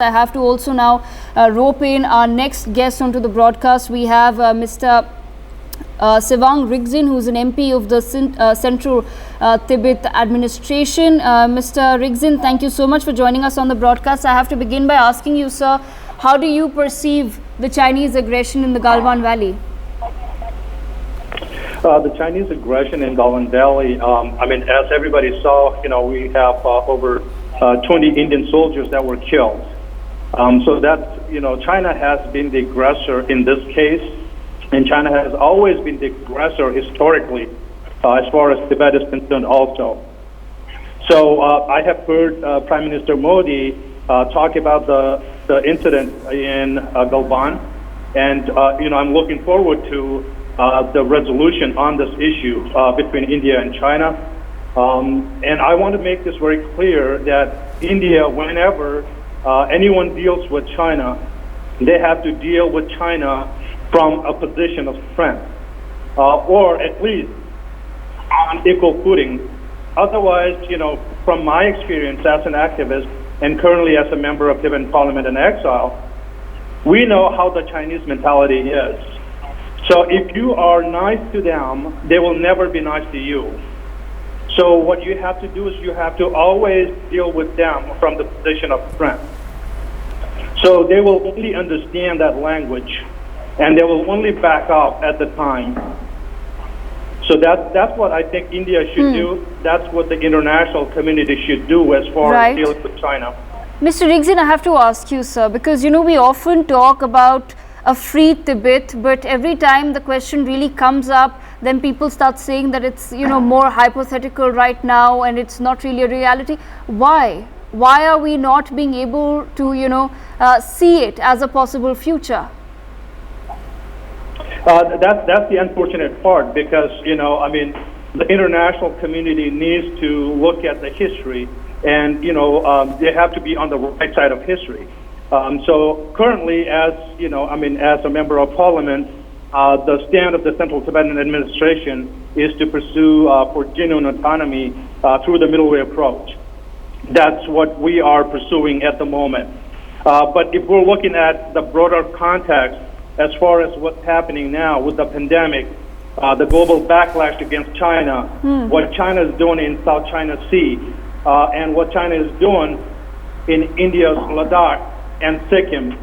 I have to also now rope in our next guest onto the broadcast. We have Mr. Tsewang Rigzin, who's an MP of the Central Tibet administration. Mr. Rigzin, thank you so much for joining us on the broadcast. I have to begin by asking you, sir, how do you perceive the Chinese aggression in the Galwan Valley? The Chinese aggression in Galwan Valley, as everybody saw, we have over 20 Indian soldiers that were killed. So that, China has been the aggressor in this case, and China has always been the aggressor historically, as far as Tibet is concerned also. So I have heard Prime Minister Modi talk about the incident in Galwan, and, I'm looking forward to the resolution on this issue between India and China. And I want to make this very clear that India, whenever anyone deals with China, they have to deal with China from a position of strength, or at least on equal footing. Otherwise, from my experience as an activist and currently as a member of Tibetan Parliament in exile, we know how the Chinese mentality is. So if you are nice to them, they will never be nice to you. So what you have to do is you have to always deal with them from the position of strength. So they will only understand that language, and they will only back up at the time. So that's what I think India should do. That's what the international community should do as far as dealing with China. Mr. Rigzin, I have to ask you, sir, because, we often talk about a free Tibet, but every time the question really comes up, then people start saying that it's, more hypothetical right now and it's not really a reality. Why? Why are we not being able to, see it as a possible future? That's the unfortunate part because, the international community needs to look at the history and, they have to be on the right side of history. So currently, as a member of parliament, the stand of the Central Tibetan administration is to pursue for genuine autonomy through the middle way approach. That's what we are pursuing at the moment. But if we're looking at the broader context, as far as what's happening now with the pandemic, the global backlash against China, what China is doing in South China Sea, and what China is doing in India's Ladakh and Sikkim,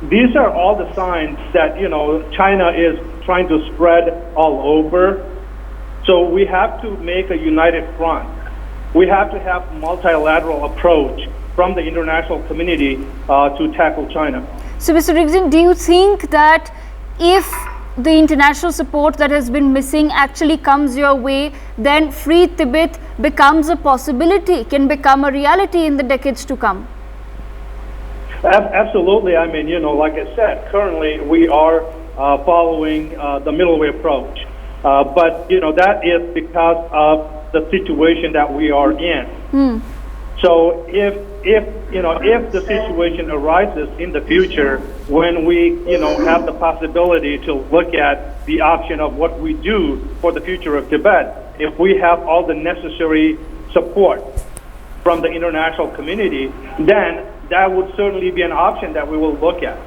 these are all the signs that, China is trying to spread all over. So we have to make a united front. We have to have a multilateral approach from the international community to tackle China. So, Mr. Rigzin, do you think that if the international support that has been missing actually comes your way, then free Tibet becomes a possibility, can become a reality in the decades to come? Absolutely. Like I said, currently we are following the middle way approach. But, that is because of the situation that we are in. So if the situation arises in the future when we, have the possibility to look at the option of what we do for the future of Tibet, if we have all the necessary support from the international community, then that would certainly be an option that we will look at.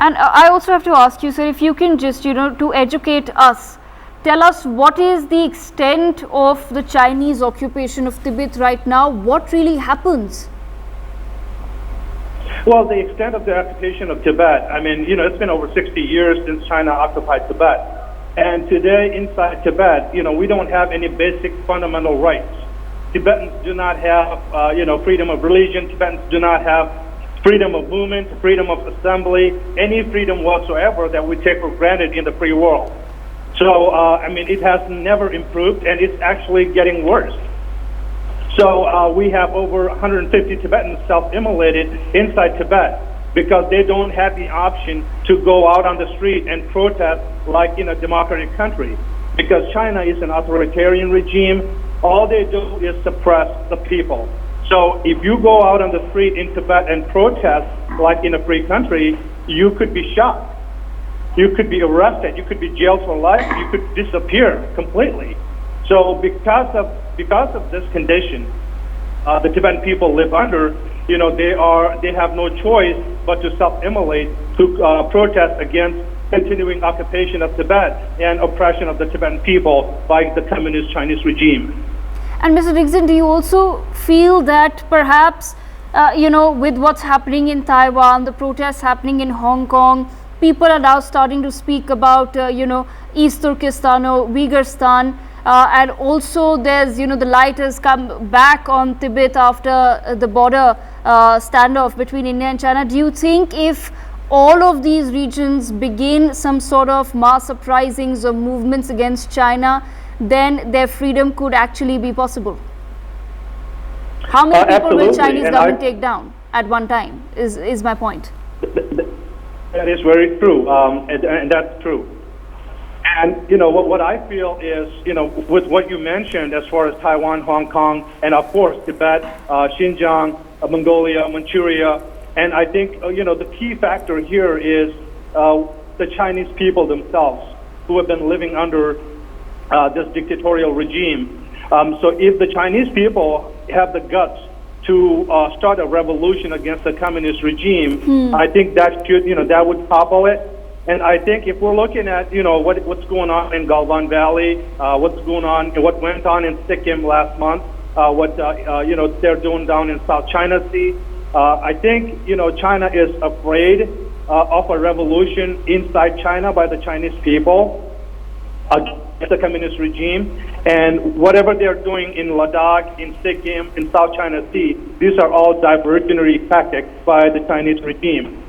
And I also have to ask you, sir, if you can just, to educate us, tell us what is the extent of the Chinese occupation of Tibet right now? What really happens? Well, the extent of the occupation of Tibet, it's been over 60 years since China occupied Tibet. And today inside Tibet, we don't have any basic fundamental rights. Tibetans do not have, freedom of religion. Tibetans do not have freedom of movement, freedom of assembly, any freedom whatsoever that we take for granted in the free world. So, it has never improved, and it's actually getting worse. So we have over 150 Tibetans self-immolated inside Tibet because they don't have the option to go out on the street and protest like in a democratic country. Because China is an authoritarian regime, all they do is suppress the people. So if you go out on the street in Tibet and protest like in a free country, you could be shot. You could be arrested. You could be jailed for life. You could disappear completely. So because of this condition, the Tibetan people live under, they have no choice but to self-immolate to protest against continuing occupation of Tibet and oppression of the Tibetan people by the communist Chinese regime. And Mr. Rigzin, do you also feel that perhaps, with what's happening in Taiwan, the protests happening in Hong Kong, people are now starting to speak about, East Turkestan or Uyghur-stan, and also there's, the light has come back on Tibet after the border standoff between India and China. Do you think if all of these regions begin some sort of mass uprisings or movements against China, then their freedom could actually be possible? How many people will Chinese government take down at one time is my point. That is very true, and that's true. And, what I feel is, with what you mentioned as far as Taiwan, Hong Kong, and of course Tibet, Xinjiang, Mongolia, Manchuria, and I think, the key factor here is the Chinese people themselves who have been living under this dictatorial regime. So if the Chinese people have the guts to start a revolution against the communist regime, I think that should, that would topple it. And I think if we're looking at, what's going on in Galwan Valley, what's going on, what went on in Sikkim last month, what they're doing down in South China Sea, I think, China is afraid of a revolution inside China by the Chinese people against the communist regime. And whatever they're doing in Ladakh, in Sikkim, in South China Sea, these are all diversionary tactics by the Chinese regime.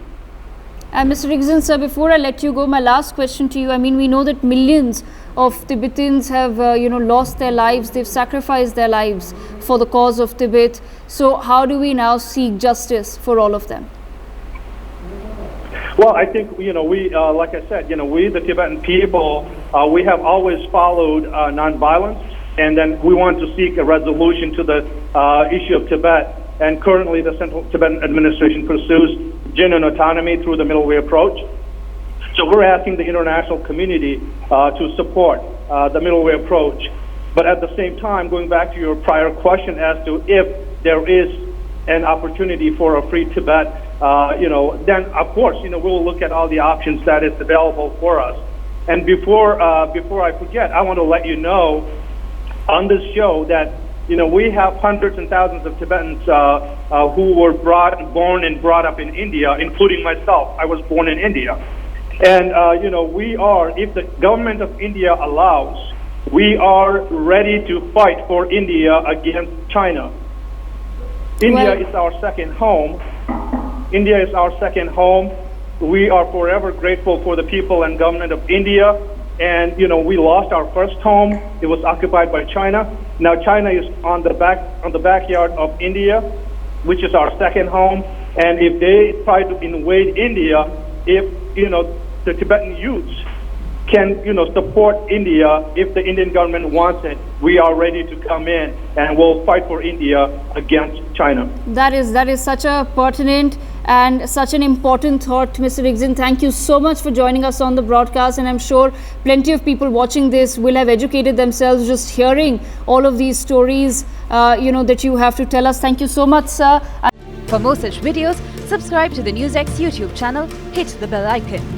And Mr. Rigzin, sir, before I let you go, my last question to you. I mean, we know that millions of Tibetans have, lost their lives. They've sacrificed their lives for the cause of Tibet. So how do we now seek justice for all of them? Well, I think, we, like I said, we, the Tibetan people, we have always followed nonviolence, and then we want to seek a resolution to the issue of Tibet. And currently, the Central Tibetan Administration pursues genuine autonomy through the middle way approach. So we're asking the international community to support the middle way approach. But at the same time, going back to your prior question as to if there is an opportunity for a free Tibet, then of course, we'll look at all the options that is available for us. And before I forget, I want to let you know on this show that we have hundreds and thousands of Tibetans who were born and brought up in India, including myself. I was born in India. And, we are, if the government of India allows, we are ready to fight for India against China. India is our second home. India is our second home. We are forever grateful for the people and government of India. And, we lost our first home. It was occupied by China. Now China is on the backyard of India, which is our second home. And if they try to invade India, if, the Tibetan youths can, support India, if the Indian government wants it, we are ready to come in and we'll fight for India against China. That is such a pertinent and such an important thought, Mr. Rigzin. Thank you so much for joining us on the broadcast, and I'm sure plenty of people watching this will have educated themselves just hearing all of these stories, that you have to tell us. Thank you so much, sir. For more such videos, subscribe to the NewsX YouTube channel, hit the bell icon.